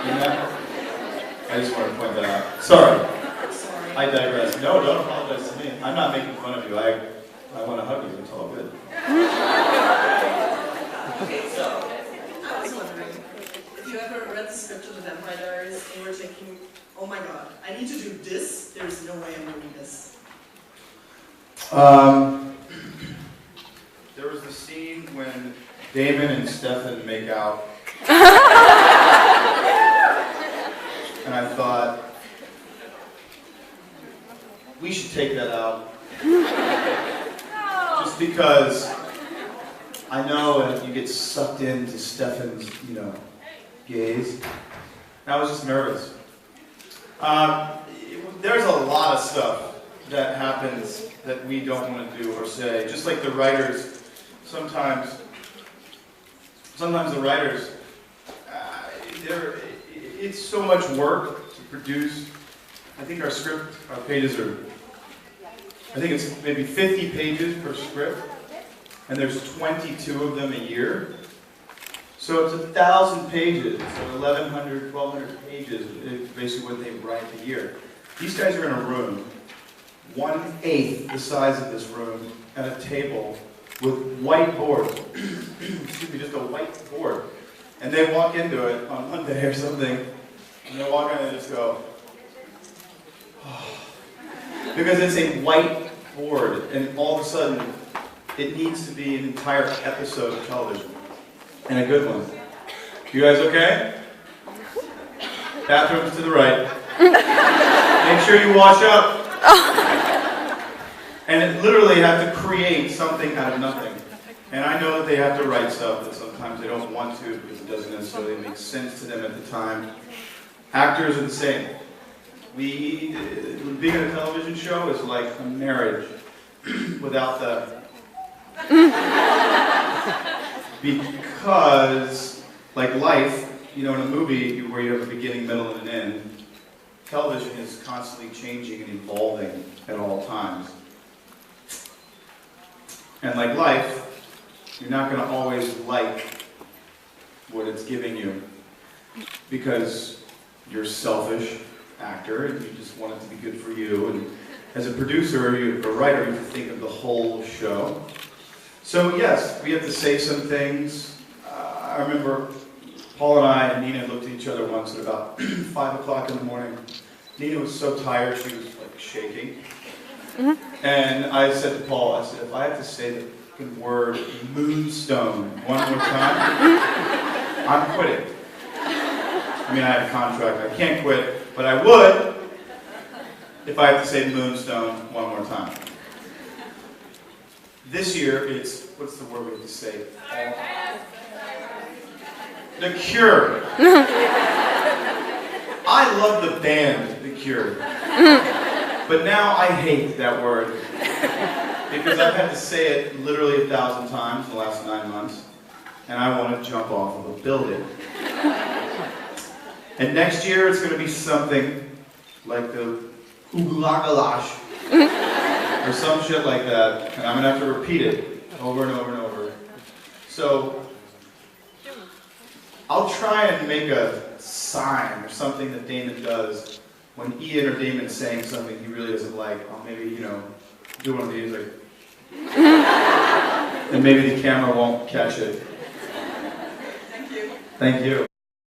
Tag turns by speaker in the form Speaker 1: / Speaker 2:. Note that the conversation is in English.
Speaker 1: I just want to point that out. Sorry. I digress. No, don't apologize to me. I'm not making fun of you. I want to hug you. It's all good.
Speaker 2: Okay, so I was wondering if you ever read the script of the Vampire Diaries and you were thinking, oh my god, I need to do this. There's no way I'm doing this.
Speaker 1: There was the scene when Damon and Stefan make out. And I thought, we should take that out. Just because I know that you get sucked into Stefan's, gaze. And I was just nervous. There's a lot of stuff that happens that we don't want to do or say. Just like the writers, sometimes the writers, it's so much work to produce. I think our script, our pages are, I think it's maybe 50 pages per script, and there's 22 of them a year. So it's 1,000 pages, so 1,100, 1,200 pages is basically what they write a year. These guys are in a room, 1/8 the size of this room, at a table with white boards. Excuse me, just a white board. And they walk into it on Monday or something, and they walk in and just go, oh. Because it's a white board, and all of a sudden, it needs to be an entire episode of television. And a good one. You guys okay? Bathrooms to the right. Make sure you wash up. And it literally have to create something out of nothing. And I know that they have to write stuff that sometimes they don't want to because it doesn't necessarily make sense to them at the time. Actors are the same. Being in a television show is like a marriage without the... Because, like life, in a movie where you have a beginning, middle, and an end, television is constantly changing and evolving at all times. And like life, you're not going to always like what it's giving you because you're a selfish actor and you just want it to be good for you. And as a producer, a writer, you have to think of the whole show. So yes, we have to say some things. I remember Paul and I and Nina looked at each other once at about 5 o'clock in the morning. Nina was so tired, she was like shaking. And I said to Paul, I said, if I have to say the fucking word moonstone one more time, I'm quitting. I mean, I have a contract, I can't quit, but I would if I have to say moonstone one more time. This year, it's, what's the word we have to say? The Cure. I love the band, The Cure. But now I hate that word. Because I've had to say it literally 1,000 times in the last 9 months. And I want to jump off of a building. And next year, it's going to be something like the Oogalash. Or some shit like that, and I'm going to have to repeat it over and over and over. So, I'll try and make a sign or something that Damon does when Ian or Damon's saying something he really doesn't like. I'll maybe, do one of these, like... and maybe the camera won't catch it.
Speaker 2: Thank you.
Speaker 1: Thank you.